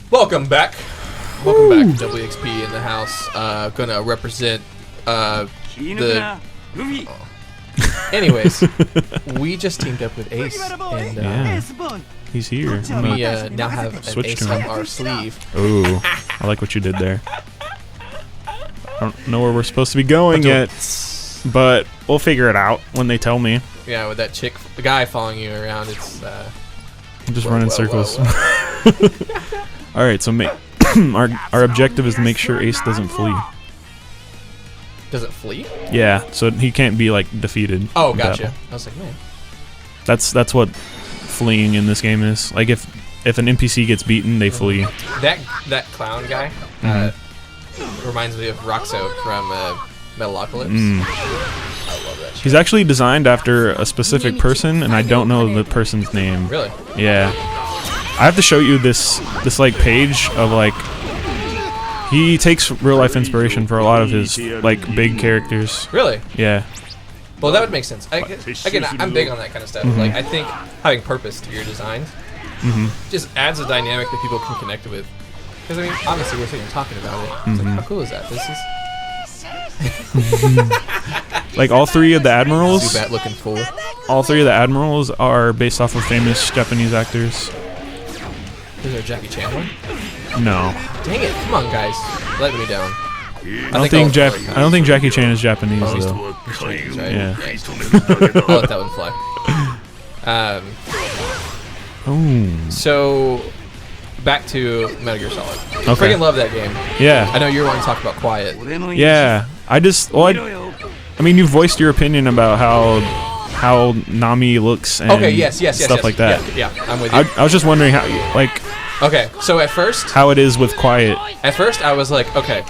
Welcome back. Welcome back to WXP in the house. Gonna represent the... Anyways, we just teamed up with Ace, and he's here. we now have an Ace up our sleeve. Ooh, I like what you did there. I don't know where we're supposed to be going yet, but we'll figure it out when they tell me. Yeah, with that the guy following you around, it's... I'm just running circles. Alright, so our objective is to make sure Ace doesn't flee. Does it flee? Yeah, so he can't be like defeated. Oh, gotcha. I was like, man. That's what fleeing in this game is. Like if an NPC gets beaten, they flee. That clown guy reminds me of Roxo from Metalocalypse. I love that shit. He's actually designed after a specific person, and I don't know the person's name. Really? Yeah. I have to show you this like page of like he takes real life inspiration for a lot of his like big characters. Really? Yeah. Well, that would make sense. Again, I'm big on that kind of stuff. Like, I think having purpose to your designs just adds a dynamic that people can connect with. Because, I mean, obviously we're sitting here talking about it. It's like, how cool is that? This is... Like, all three of the admirals... Too bad looking fool. All three of the admirals are based off of famous Japanese actors. Is there a Jackie Chan one? No. Dang it. Come on, guys. Let me down. I don't think Jackie Chan is Japanese, though. He's Chinese, right? Yeah. I'll let that one fly. So, back to Metal Gear Solid. I freaking love that game. Yeah. I know you're wanting to talk about Quiet. Yeah. I mean, you voiced your opinion about how Nami looks and stuff like that. Yeah, I'm with you. I was just wondering how, like... Okay, so at first... How it is with Quiet. At first, I was like, okay,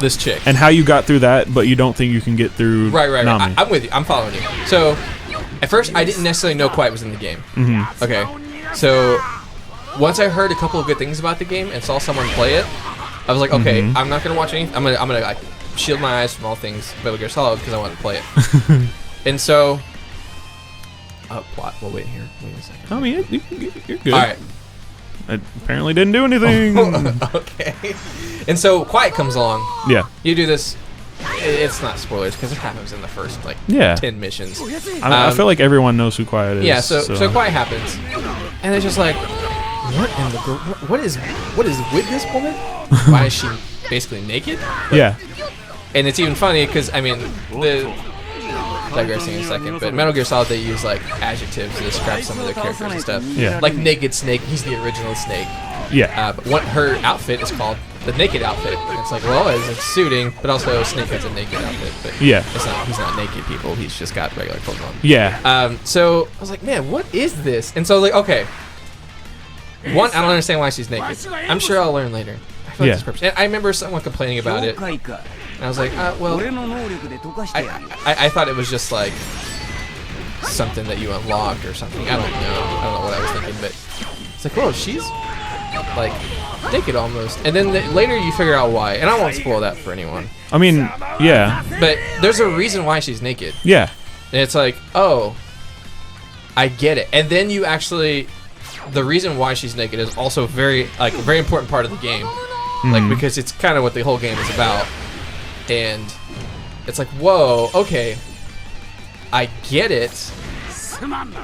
this chick. And how you got through that, but you don't think you can get through Nami. I'm with you. I'm following you. So, at first, I didn't necessarily know Quiet was in the game. Okay, so once I heard a couple of good things about the game and saw someone play it, I was like, okay, I'm not gonna watch anything. I'm gonna like shield my eyes from all things Metal Gear Solid because I want to play it. And so, plot. We'll wait here. Wait a second. I mean, you're good. All right. I apparently didn't do anything. Okay. And so Quiet comes along. Yeah. You do this. It's not spoilers because it happens in the first 10 missions. I feel like everyone knows who Quiet is. Yeah. So Quiet happens, and it's just like, what is with this woman? Why is she basically naked? Yeah. And it's even funny because I mean digressing in a second, but Metal Gear Solid, they use like adjectives to describe some of their characters and stuff. Yeah. Like Naked Snake, he's the original Snake. Yeah. But her outfit is called the Naked Outfit. And it's like, well, it's suiting, but also Snake has a naked outfit. But he's not naked, people. He's just got regular clothes on. Yeah. So I was like, man, what is this? And so I was like, okay. One, I don't understand why she's naked. I'm sure I'll learn later. I feel like there's purpose. And I remember someone complaining about it. And I was like, well, I thought it was just like something that you unlocked or something. I don't know what I was thinking, but it's like, oh, she's like naked almost. And then later you figure out why. And I won't spoil that for anyone. I mean, yeah. But there's a reason why she's naked. Yeah. And it's like, oh, I get it. And then you actually, the reason why she's naked is also a very important part of the game. Like, because it's kind of what the whole game is about. And it's like, whoa, okay, I get it,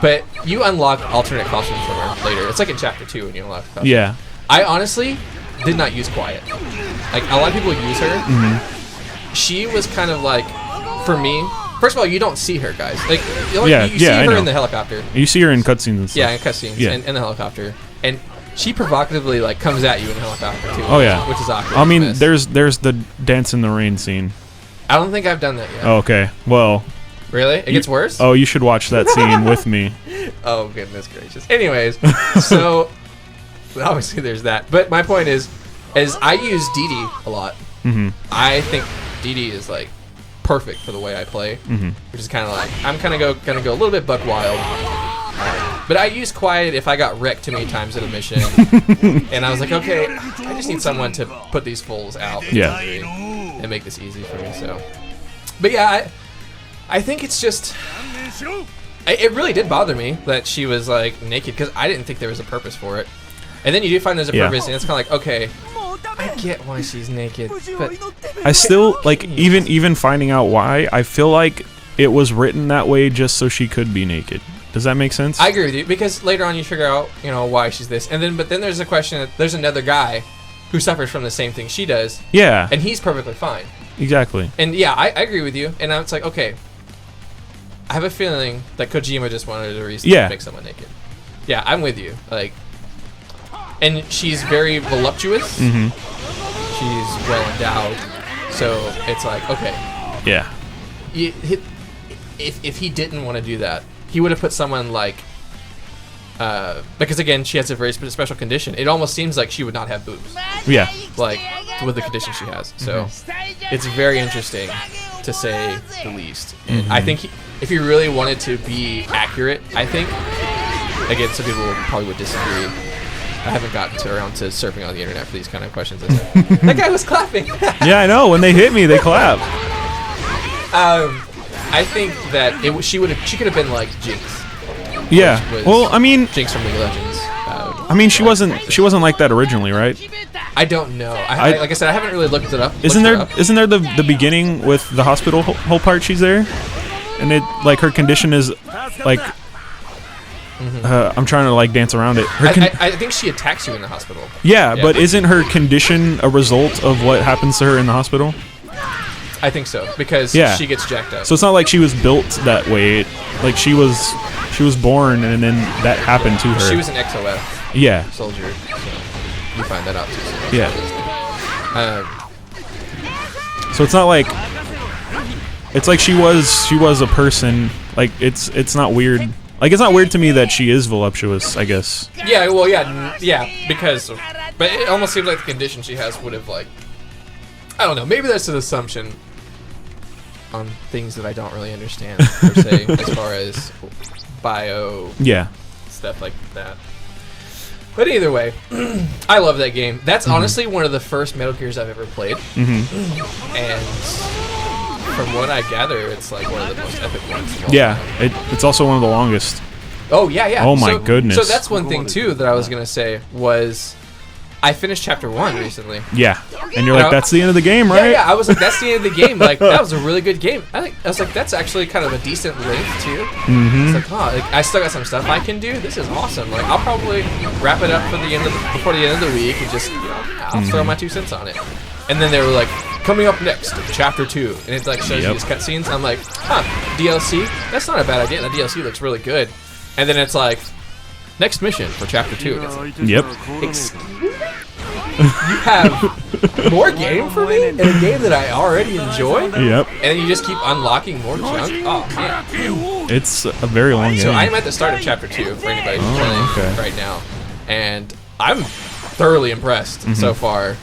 but you unlock alternate costumes from her later. It's like in Chapter 2 when you unlock the costume. Yeah. I honestly did not use Quiet. Like, a lot of people use her. She was kind of like, for me, first of all, you don't see her, guys. Like, you see her in the helicopter. You see her in cutscenes and stuff. Yeah, in cutscenes, in the helicopter. And she provocatively comes at you in a helicopter too. Oh yeah, which is awkward. I mean, there's the dance in the rain scene. I don't think I've done that yet. Oh, okay, well. Really? It gets worse? Oh, you should watch that scene with me. Oh goodness gracious. Anyways, so obviously there's that. But my point is I use DD a lot. I think DD is like perfect for the way I play, which is kind of like I'm kind of gonna go a little bit buck wild. But I use Quiet if I got wrecked too many times in a mission, and I was like, okay, I just need someone to put these fools out, and make this easy for me. So, but yeah, I think it's just, it really did bother me that she was like naked because I didn't think there was a purpose for it. And then you do find there's a purpose, and it's kind of like, okay, I get why she's naked, but I still like even finding out why. I feel like it was written that way just so she could be naked. Does that make sense? I agree with you, because later on you figure out, why she's this, and then but then there's a question that there's another guy who suffers from the same thing she does. Yeah. And he's perfectly fine. Exactly. And yeah, I agree with you. And it's like, okay, I have a feeling that Kojima just wanted a reason to make someone naked. Yeah, I'm with you. Like, and she's very voluptuous. Mm-hmm. She's well endowed. So it's like, okay. Yeah. If he didn't want to do that, he would have put someone like, because again, she has a very special condition. It almost seems like she would not have boobs. Yeah. Like, with the condition she has. So it's very interesting, to say the least. And I think if he really wanted to be accurate, I think, again, some people probably would disagree. I haven't gotten around to surfing on the internet for these kind of questions. That guy was clapping. Yeah, I know. When they hit me, they clap. I think that she could have been like Jinx. Yeah. Well, I mean, Jinx from League of Legends. I mean, she wasn't like that originally, right? I don't know. Like I said, I haven't really looked it up. Isn't there the beginning with the hospital whole part? She's there, and it like her condition is like. I'm trying to like dance around it. I think she attacks you in the hospital. Yeah, but isn't her condition a result of what happens to her in the hospital? I think so, because she gets jacked up. So it's not like she was built that way. Like she was born and then that happened to her. She was an XOF soldier. So you find that out too. So yeah. So it's not like she was a person. Like it's not weird. Like, it's not weird to me that she is voluptuous, I guess. Yeah, well, yeah, because but it almost seems like the condition she has would have, like, I don't know, maybe that's an assumption on things that I don't really understand, per se, as far as bio stuff like that. But either way, I love that game. That's honestly one of the first Metal Gears I've ever played. And from what I gather, it's like one of the most epic ones. Yeah, it's also one of the longest. Oh, yeah. Oh, my goodness. So that's one thing, too, that I was going to say was I finished Chapter 1 recently. Yeah, and you're like, that's the end of the game, right? Yeah, I was like, that's the end of the game. Like, that was a really good game. I was like, that's actually kind of a decent length, too. It's like, I still got some stuff I can do. This is awesome. Like, I'll probably wrap it up before the end of the week and just, I'll throw my 2 cents on it. And then they were like, coming up next, Chapter 2. And it like shows you these cutscenes. I'm like, DLC? That's not a bad idea. The DLC looks really good. And then it's like, next mission for Chapter 2. And it's like, excuse me? You have more game for me in a game that I already enjoy? Yep. And then you just keep unlocking more junk? Oh, man. It's a very long game. So I'm at the start of Chapter 2 for anybody who's playing right now. And I'm thoroughly impressed so far.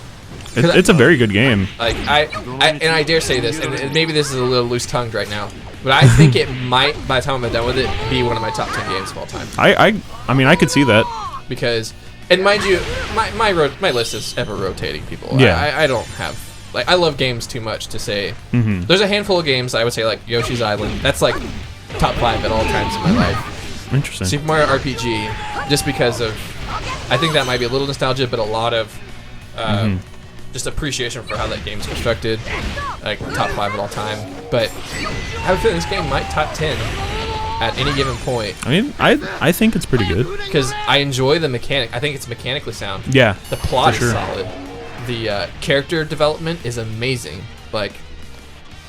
It's a very good game. Like I dare say this, and maybe this is a little loose-tongued right now, but I think it might, by the time I'm done with it, be one of my top 10 games of all time. I mean, I could see that. Because, and mind you, my list is ever rotating, people. Yeah. I don't have, like, I love games too much to say. There's a handful of games I would say, like Yoshi's Island. That's like top 5 at all times in my life. Interesting. Super Mario RPG, just because of, I think that might be a little nostalgia, but a lot of just appreciation for how that game's constructed, like top 5 at all time. But I have a feeling this game might top 10 at any given point. I mean, I think it's pretty good because I enjoy the mechanic. I think it's mechanically sound. Yeah, the plot is solid. The character development is amazing. Like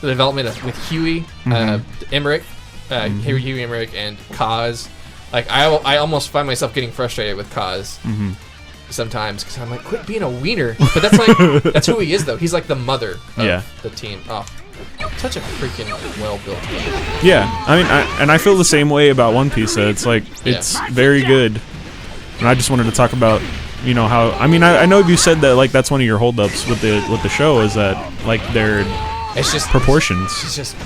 the development with Huey, Emmerich, Huey Emmerich, and Kaz. Like I almost find myself getting frustrated with Kaz. Sometimes because I'm like, quit being a wiener. But that's like that's who he is though. He's like the mother of the team. Oh, such a freaking well-built game. Yeah, I mean, I feel the same way about One Piece. It's like it's very good, and I just wanted to talk about how. I mean, I know you said that like that's one of your holdups with the show is that like it's just proportions. She's just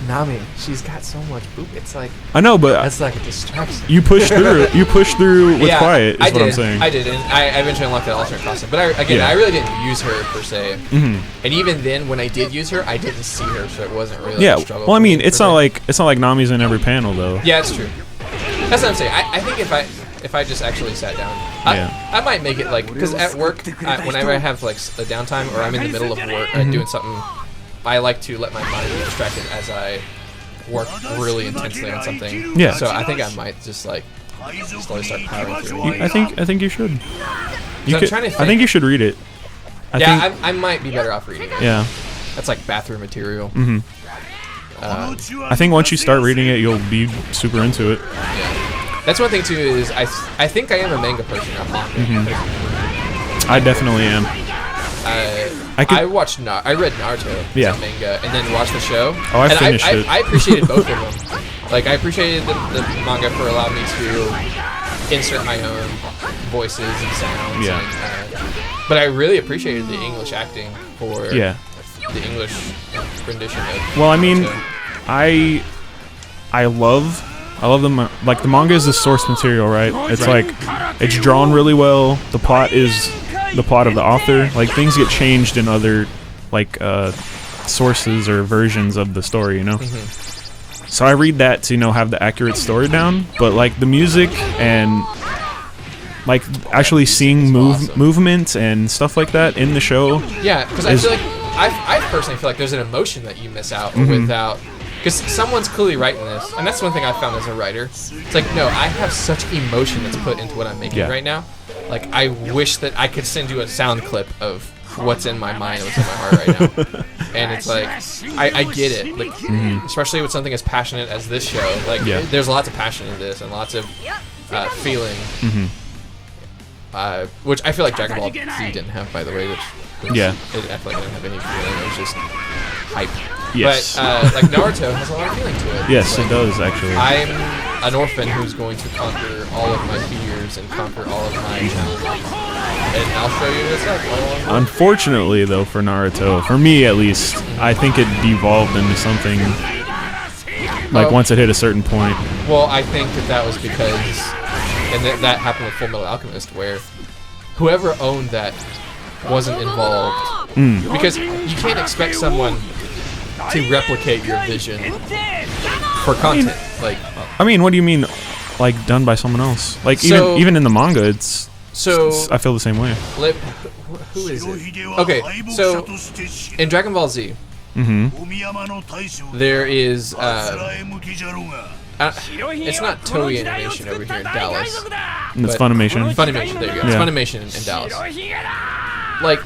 Nami. She's got so much poop. It's like I know, but that's like a distraction. You push through. You push through with quiet. Is what I'm saying. I did, and I eventually unlocked that alternate costume. But I really didn't use her per se. And even then, when I did use her, I didn't see her, so it wasn't really a struggle. Well, I mean, it's not like Nami's in every panel though. Yeah, it's true. That's what I'm saying. I think if if I just actually sat down. Yeah. I might make it like, because at work, whenever I have like a downtime or I'm in the middle of work doing something, I like to let my mind be distracted as I work really intensely on something. Yeah. So I think I might just like slowly start powering through. I think you should. I'm trying to think. I think you should read it. I might be better off reading it. Yeah. That's like bathroom material. Mm-hmm. I think once you start reading it, you'll be super into it. Yeah. That's one thing too. Is I think I am a manga person, not manga. I definitely am. I read Naruto as a manga and then watched the show. Oh, I finished it. I appreciated both of them. Like I appreciated the manga for allowing me to insert my own voices and sounds. Yeah. But I really appreciated the English acting for the English rendition of. Well, I mean, I love them. Like the manga is the source material, right? It's like it's drawn really well. The plot is the plot of the author. Like things get changed in other like sources or versions of the story, you know. So I read that to have the accurate story down. But like the music and like actually seeing movement and stuff like that in the show. Yeah, because I feel like I personally feel like there's an emotion that you miss out without. Because someone's clearly writing this, and that's one thing I found as a writer. It's like, no, I have such emotion that's put into what I'm making right now. Like, I wish that I could send you a sound clip of what's in my mind, what's in my heart right now. And it's like, I get it. Like, especially with something as passionate as this show. Like, there's lots of passion in this and lots of feeling. Which I feel like Dragon Ball Z didn't have, by the way. Which I feel like it didn't have any feeling. It was just hype. Yes. But like Naruto has a lot of feeling to it. Yes, like, it does actually. I'm an orphan who's going to conquer all of my fears and conquer all of my challenges. And I'll show you this up. Unfortunately, though, for Naruto, for me at least, I think it devolved into something like once it hit a certain point. Well, I think that was because, and that happened with Full Metal Alchemist, where whoever owned that wasn't involved. Because you can't expect someone to replicate your vision for content. I mean, what do you mean, like done by someone else? Like even in the manga, it's I feel the same way. Who is it? Okay, so in Dragon Ball Z, there is it's not Toei Animation over here in Dallas. It's Funimation. Funimation, there you go. It's Funimation in Dallas. Like,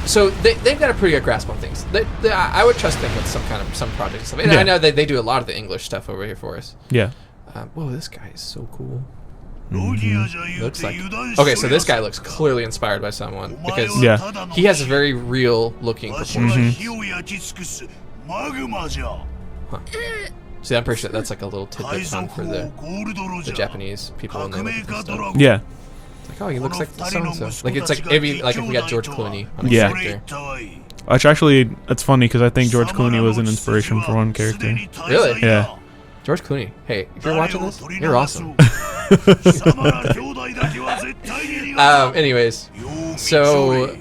so they've got a pretty good grasp on things. I would trust them with some projects and stuff. And I know they do a lot of the English stuff over here for us. Yeah. Whoa, this guy is so cool. Looks like okay, so this guy looks clearly inspired by someone because he has a very real looking proportions. See, I'm pretty sure that's like a little tidbit fun for the Japanese people when they look at this stuff. Yeah. It's like, oh, he looks like so-and-so. Like, it's like maybe like if we got George Clooney on the character. Which actually, that's funny because I think George Clooney was an inspiration for one character. Really? Yeah. George Clooney. Hey, if you're watching this, you're awesome. Anyways, so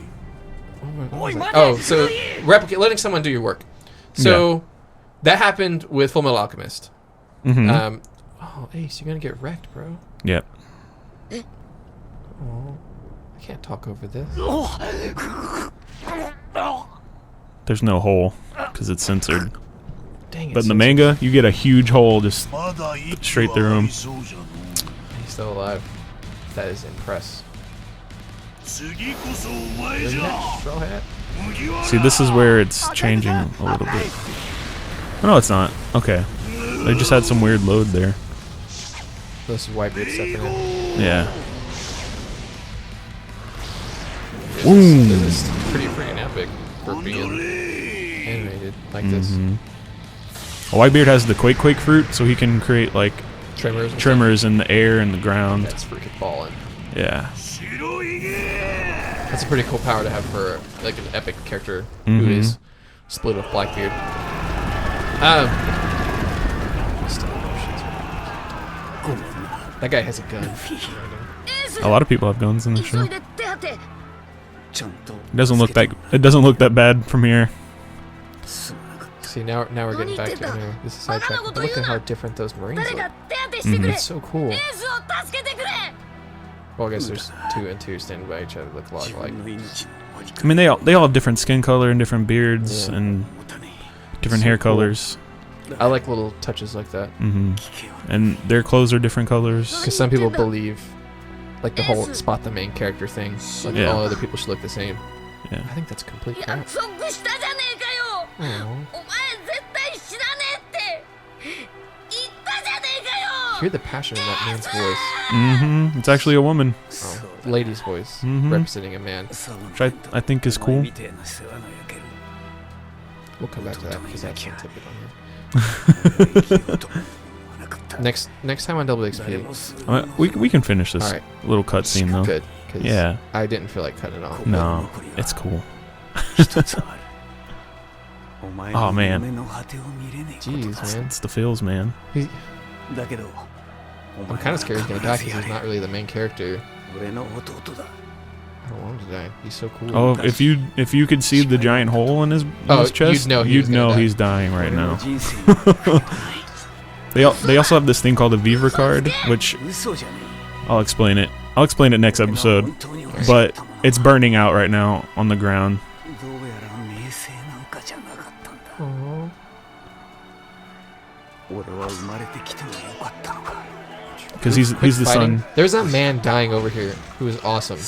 so letting someone do your work. So that happened with Full Metal Alchemist. Oh, Ace, you're gonna get wrecked, bro. Yep. Oh, I can't talk over this. There's no hole because it's censored. Dang it. But in the manga, you get a huge hole just straight through him. He's still alive. That is impressive. Straw hat? See, this is where it's changing a little bit. Oh, no, it's not. Okay. They just had some weird load there. This is Whitebeard stepping in. Yeah. This is pretty freaking epic for being animated like this. Whitebeard has the Quake fruit, so he can create like tremors in the air and the ground. That's freaking ballin'. Yeah. That's a pretty cool power to have for like an epic character who is split with Blackbeard. That guy has a gun. A lot of people have guns in the show. It doesn't look that bad from here. See, now we're getting back to here. This is sidetracked. But look at how different those Marines look. It's so cool. Well, I guess there's 2 and 2 standing by each other, look a lot alike. I mean, they all have different skin color and different beards and different hair colors. I like little touches like that. And their clothes are different colors. Because some people believe, like the whole spot the main character thing, like all other people should look the same. Yeah. I think that's complete crap. Hear the passion in that man's voice. It's actually a woman. Oh, lady's voice representing a man. Which I think is cool. We'll come back to that because that's on tip on here. Next time on Double XP. We can finish this little cutscene though. Good. Yeah. I didn't feel like cutting it off. No, it's cool. Oh man. Jeez, man. It's the feels, man. I'm kind of scared he's gonna die because he's not really the main character. I don't want him to die. He's so cool. Oh, if you could see the giant hole in his chest, you'd know he's dying right now. They also have this thing called a Viva card, which I'll explain it. I'll explain it next episode. But it's burning out right now on the ground. Because he's the son. There's that man dying over here who is awesome.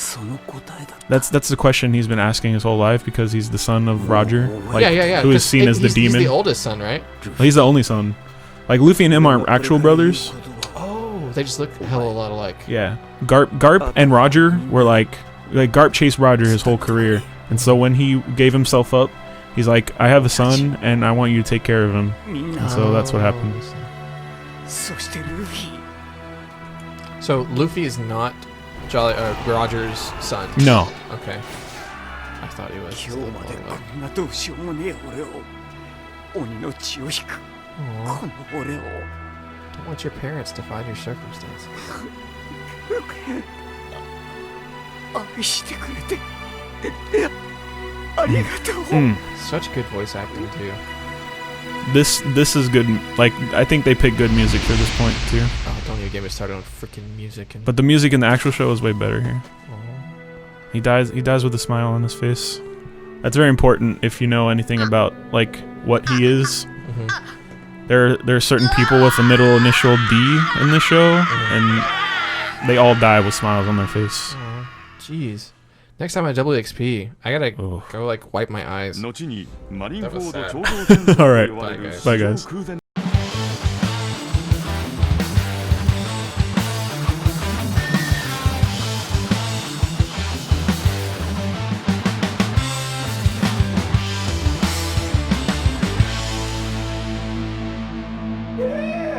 That's the question he's been asking his whole life because he's the son of Roger. Like, yeah. Who is seen as the demon. He's the oldest son, right? He's the only son. Like Luffy and him aren't actual brothers. Oh, they just look a hell of a lot alike. Yeah. Garp and Roger were like Garp chased Roger his whole career, and so when he gave himself up, he's like, I have a son and I want you to take care of him. And so that's what happened. So Luffy is not Roger's son? No. Okay. I thought he was. Don't want your parents to find your circumstances. Such good voice acting too. This is good. Like, I think they picked good music for this point too. Oh, don't even get me started on freaking music. But the music in the actual show is way better here. He dies with a smile on his face. That's very important if you know anything about like what he is. There are certain people with a middle initial D in the show, and they all die with smiles on their face. Jeez. Next time I double XP, I gotta go like wipe my eyes. That was sad. Alright. Bye guys. Yeah.